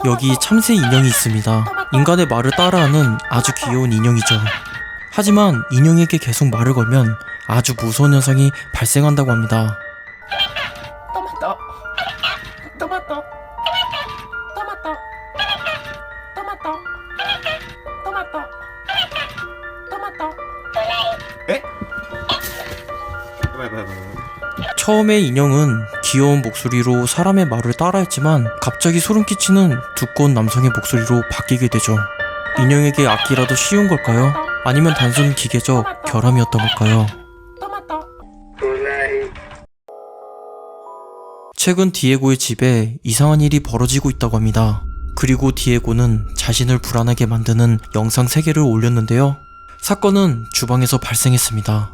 여기 참새 인형이 있습니다. 인간의 말을 따라하는 아주 귀여운 인형이죠. 하지만 인형에게 계속 말을 걸면 아주 무서운 현상이 발생한다고 합니다. 토마토 토마토 토마토 토마토 토마토 토마토 에? 처음에 인형은 귀여운 목소리로 사람의 말을 따라했지만 갑자기 소름 끼치는 두꺼운 남성의 목소리로 바뀌게 되죠. 인형에게 악기라도 쉬운 걸까요? 아니면 단순 기계적 결함이었던 걸까요? 토마토 최근 디에고의 집에 이상한 일이 벌어지고 있다고 합니다. 그리고 디에고는 자신을 불안하게 만드는 영상 3개를 올렸는데요. 사건은 주방에서 발생했습니다.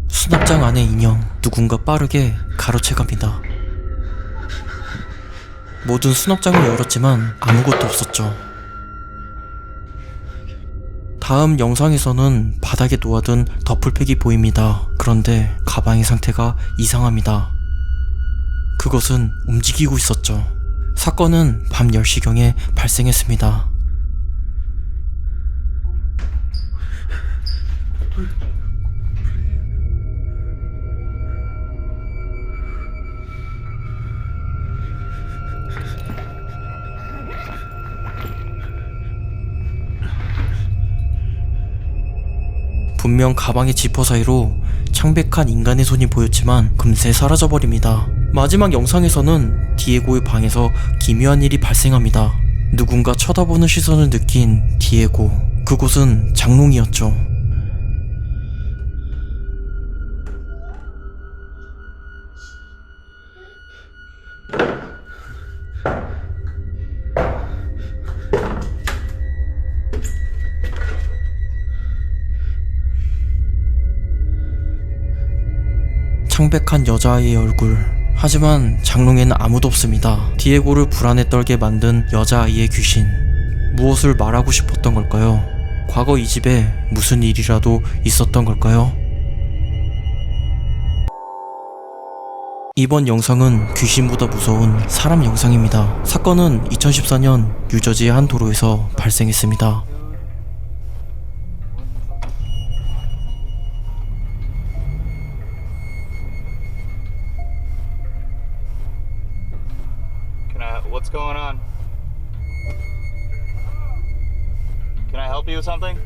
수납장 안의 인형, 누군가 빠르게 가로채갑니다. 모든 수납장을 열었지만 아무것도 없었죠. 다음 영상에서는 바닥에 놓아둔 더플백이 보입니다. 그런데 가방의 상태가 이상합니다. 그것은 움직이고 있었죠. 사건은 밤 10시경에 발생했습니다. 분명 가방의 지퍼 사이로 창백한 인간의 손이 보였지만 금세 사라져버립니다. 마지막 영상에서는 디에고의 방에서 기묘한 일이 발생합니다. 누군가 쳐다보는 시선을 느낀 디에고. 그곳은 장롱이었죠. 창백한 여자아이의 얼굴. 하지만 장롱에는 아무도 없습니다. 디에고를 불안에 떨게 만든 여자아이의 귀신. 무엇을 말하고 싶었던 걸까요? 과거 이 집에 무슨 일이라도 있었던 걸까요? 이번 영상은 귀신보다 무서운 사람 영상입니다. 사건은 2014년 뉴저지의 한 도로에서 발생했습니다. What's going on? Can I help you with something?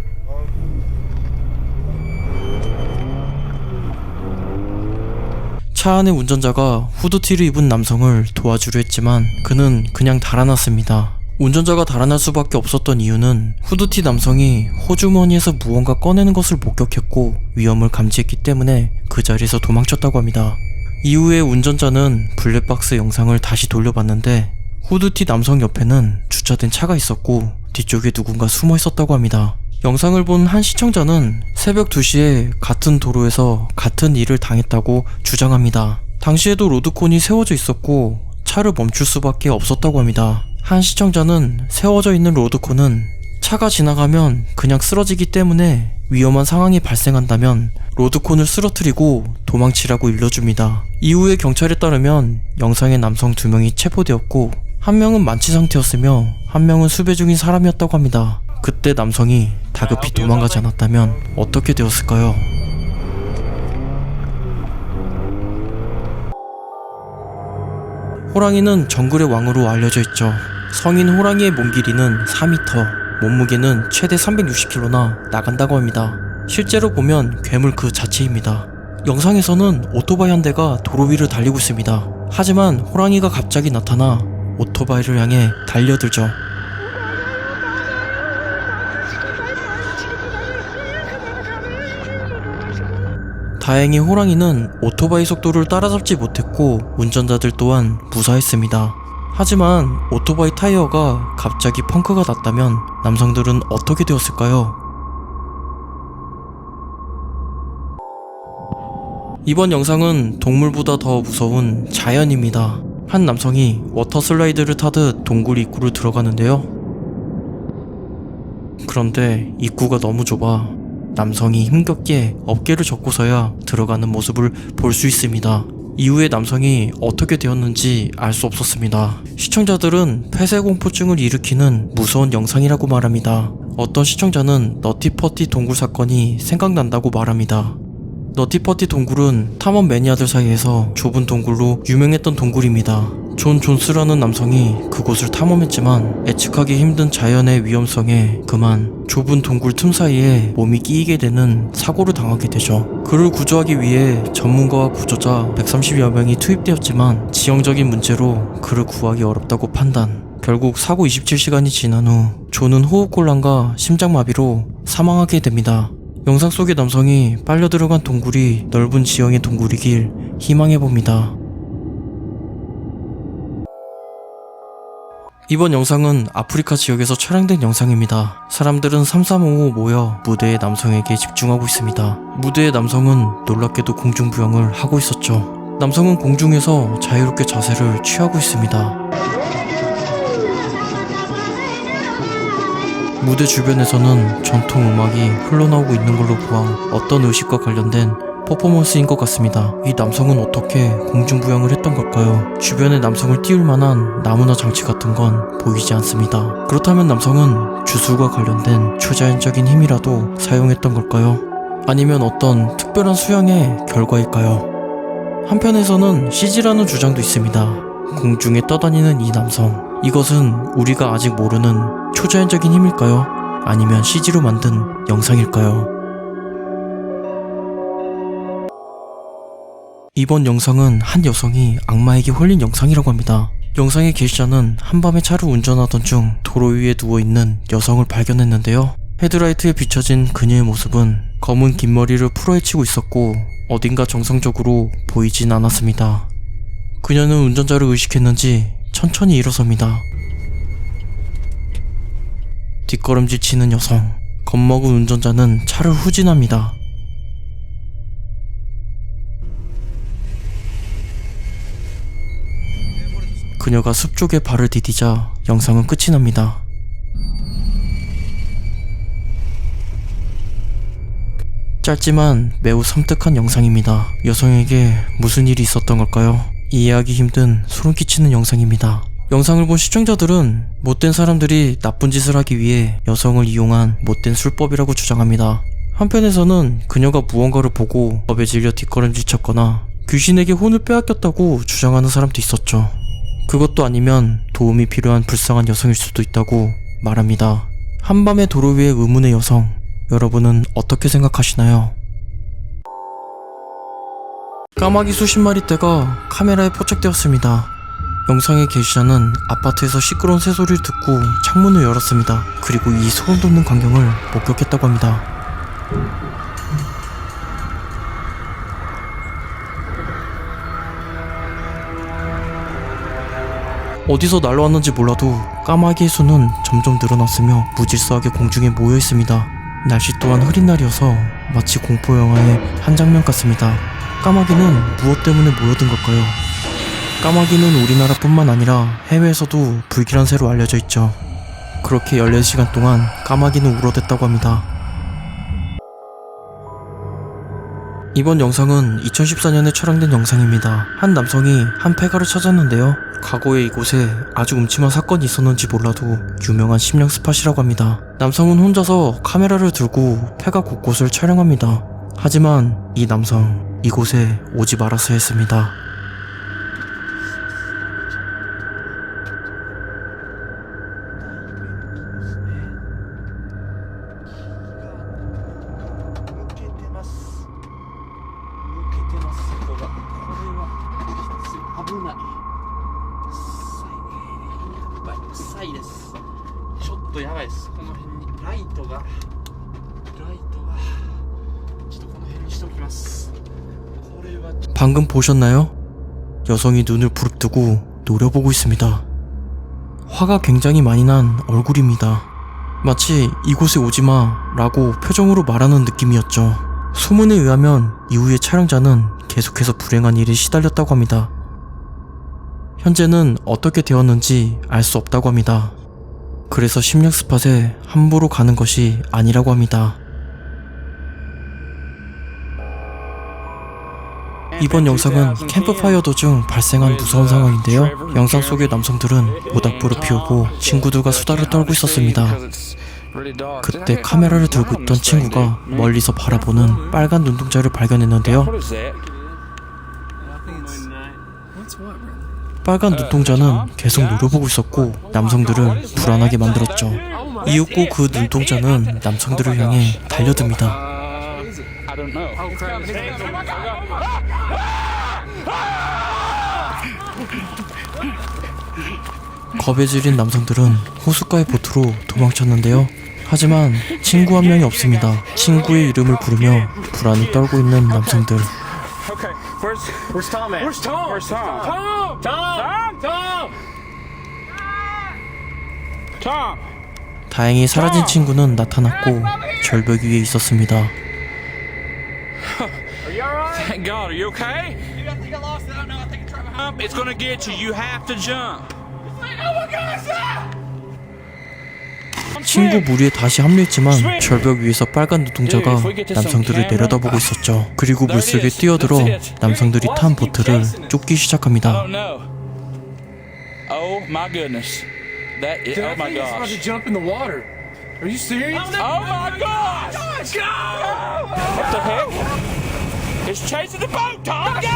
차 안의 운전자가 후드티를 입은 남성을 도와주려 했지만 그는 그냥 달아났습니다. 운전자가 달아날 수밖에 없었던 이유는 후드티 남성이 호주머니에서 무언가 꺼내는 것을 목격했고 위험을 감지했기 때문에 그 자리에서 도망쳤다고 합니다. 이후에 운전자는 블랙박스 영상을 다시 돌려봤는데 후드티 남성 옆에는 주차된 차가 있었고 뒤쪽에 누군가 숨어 있었다고 합니다. 영상을 본 한 시청자는 새벽 2시에 같은 도로에서 같은 일을 당했다고 주장합니다. 당시에도 로드콘이 세워져 있었고 차를 멈출 수밖에 없었다고 합니다. 한 시청자는 세워져 있는 로드콘은 차가 지나가면 그냥 쓰러지기 때문에 위험한 상황이 발생한다면 로드콘을 쓰러뜨리고 도망치라고 일러줍니다. 이후에 경찰에 따르면 영상의 남성 2명이 체포되었고 한 명은 만취 상태였으며 한 명은 수배 중인 사람이었다고 합니다. 그때 남성이 다급히 도망가지 않았다면 어떻게 되었을까요? 호랑이는 정글의 왕으로 알려져 있죠. 성인 호랑이의 몸 길이는 4m, 몸무게는 최대 360kg나 나간다고 합니다. 실제로 보면 괴물 그 자체입니다. 영상에서는 오토바이 한 대가 도로 위를 달리고 있습니다. 하지만 호랑이가 갑자기 나타나 오토바이를 향해 달려들죠. 다행히 호랑이는 오토바이 속도를 따라잡지 못했고 운전자들 또한 무사했습니다. 하지만 오토바이 타이어가 갑자기 펑크가 났다면 남성들은 어떻게 되었을까요? 이번 영상은 동물보다 더 무서운 자연입니다. 한 남성이 워터 슬라이드를 타듯 동굴 입구를 들어가는데요. 그런데 입구가 너무 좁아 남성이 힘겹게 어깨를 젓고서야 들어가는 모습을 볼 수 있습니다. 이후에 남성이 어떻게 되었는지 알 수 없었습니다. 시청자들은 폐쇄공포증을 일으키는 무서운 영상이라고 말합니다. 어떤 시청자는 너티퍼티 동굴 사건이 생각난다고 말합니다. 너티퍼티 동굴은 탐험 매니아들 사이에서 좁은 동굴로 유명했던 동굴입니다. 존 존스라는 남성이 그곳을 탐험했지만 예측하기 힘든 자연의 위험성에 그만 좁은 동굴 틈 사이에 몸이 끼이게 되는 사고를 당하게 되죠. 그를 구조하기 위해 전문가와 구조자 130여 명이 투입되었지만 지형적인 문제로 그를 구하기 어렵다고 판단. 결국 사고 27시간이 지난 후 존은 호흡곤란과 심장마비로 사망하게 됩니다. 영상 속의 남성이 빨려 들어간 동굴이 넓은 지형의 동굴이길 희망해봅니다. 이번 영상은 아프리카 지역에서 촬영된 영상입니다. 사람들은 삼삼오오 모여 무대의 남성에게 집중하고 있습니다. 무대의 남성은 놀랍게도 공중부양을 하고 있었죠. 남성은 공중에서 자유롭게 자세를 취하고 있습니다. 무대 주변에서는 전통 음악이 흘러나오고 있는 걸로 보아 어떤 의식과 관련된 퍼포먼스인 것 같습니다. 이 남성은 어떻게 공중부양을 했던 걸까요? 주변에 남성을 띄울 만한 나무나 장치 같은 건 보이지 않습니다. 그렇다면 남성은 주술과 관련된 초자연적인 힘이라도 사용했던 걸까요? 아니면 어떤 특별한 수양의 결과일까요? 한편에서는 CG라는 주장도 있습니다. 공중에 떠다니는 이 남성, 이것은 우리가 아직 모르는 초자연적인 힘일까요? 아니면 CG로 만든 영상일까요? 이번 영상은 한 여성이 악마에게 홀린 영상이라고 합니다. 영상의 게시자는 한밤에 차를 운전하던 중 도로 위에 누워있는 여성을 발견했는데요. 헤드라이트에 비춰진 그녀의 모습은 검은 긴 머리를 풀어헤치고 있었고 어딘가 정상적으로 보이진 않았습니다. 그녀는 운전자를 의식했는지 천천히 일어섭니다. 뒷걸음질 치는 여성, 겁먹은 운전자는 차를 후진합니다. 그녀가 숲 쪽에 발을 디디자 영상은 끝이 납니다. 짧지만 매우 섬뜩한 영상입니다. 여성에게 무슨 일이 있었던 걸까요? 이해하기 힘든 소름 끼치는 영상입니다. 영상을 본 시청자들은 못된 사람들이 나쁜 짓을 하기 위해 여성을 이용한 못된 술법이라고 주장합니다. 한편에서는 그녀가 무언가를 보고 겁에 질려 뒷걸음질쳤거나 귀신에게 혼을 빼앗겼다고 주장하는 사람도 있었죠. 그것도 아니면 도움이 필요한 불쌍한 여성일 수도 있다고 말합니다. 한밤의 도로 위의 의문의 여성, 여러분은 어떻게 생각하시나요? 까마귀 수십 마리 떼가 카메라에 포착되었습니다. 영상의 게시자는 아파트에서 시끄러운 새소리를 듣고 창문을 열었습니다. 그리고 이 소름 돋는 광경을 목격했다고 합니다. 어디서 날아왔는지 몰라도 까마귀의 수는 점점 늘어났으며 무질서하게 공중에 모여 있습니다. 날씨 또한 흐린 날이어서 마치 공포영화의 한 장면 같습니다. 까마귀는 무엇 때문에 모여든 걸까요? 까마귀는 우리나라뿐만 아니라 해외에서도 불길한 새로 알려져 있죠. 그렇게 14시간 동안 까마귀는 울어댔다고 합니다. 이번 영상은 2014년에 촬영된 영상입니다. 한 남성이 한 폐가를 찾았는데요. 과거에 이곳에 아주 음침한 사건이 있었는지 몰라도 유명한 심령 스팟이라고 합니다. 남성은 혼자서 카메라를 들고 폐가 곳곳을 촬영합니다. 하지만 이 남성, 이곳에 오지 말았어야 했습니다. 방금 보셨나요? 여성이 눈을 부릅뜨고 노려보고 있습니다. 화가 굉장히 많이 난 얼굴입니다. 마치 이곳에 오지마 라고 표정으로 말하는 느낌이었죠. 소문에 의하면 이후에 촬영자는 계속해서 불행한 일에 시달렸다고 합니다. 현재는 어떻게 되었는지 알 수 없다고 합니다. 그래서 심령 스팟에 함부로 가는 것이 아니라고 합니다. 이번 영상은 캠프파이어 도중 발생한 무서운 상황인데요. 영상 속의 남성들은 모닥불을 피우고 친구들과 수다를 떨고 있었습니다. 그때 카메라를 들고 있던 친구가 멀리서 바라보는 빨간 눈동자를 발견했는데요. 빨간 눈동자는 계속 노려보고 있었고 남성들을 불안하게 만들었죠. 이윽고 그 눈동자는 남성들을 향해 달려듭니다. 겁에 질린 남성들은 호숫가의 보트로 도망쳤는데요. 하지만 친구 한 명이 없습니다. 친구의 이름을 부르며 불안에 떨고 있는 남성들. Okay, where's Tom at? Where's Tom? Where's Tom? Tom! Tom! Tom! Tom! 다행히 사라진 친구는 나타났고 절벽 위에 있었습니다. Are you alright? Thank God, are you okay? You got think I lost it? No, I think I tried my It's gonna get you. You have to jump. Oh my God, stop! 친구 무리에 다시 합류했지만 절벽 위에서 빨간 눈동자가 남성들을 내려다보고 있었죠. 그리고 물속에 뛰어들어 남성들이 탄 보트를 쫓기 시작합니다. Oh no. Oh my goodness. That is, oh my gosh. to jump in the water. Are you serious? Oh my gosh! Go! What the heck? It's chasing the boat, Tom! Go!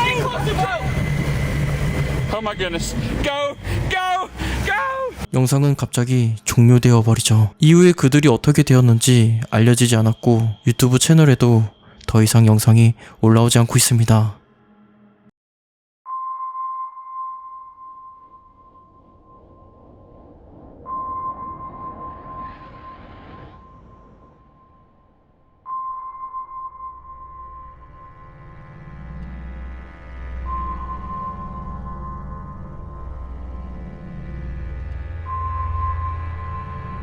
Oh my goodness. Go! Go! Go! 영상은 갑자기 종료되어 버리죠. 이후에 그들이 어떻게 되었는지 알려지지 않았고 유튜브 채널에도 더 이상 영상이 올라오지 않고 있습니다.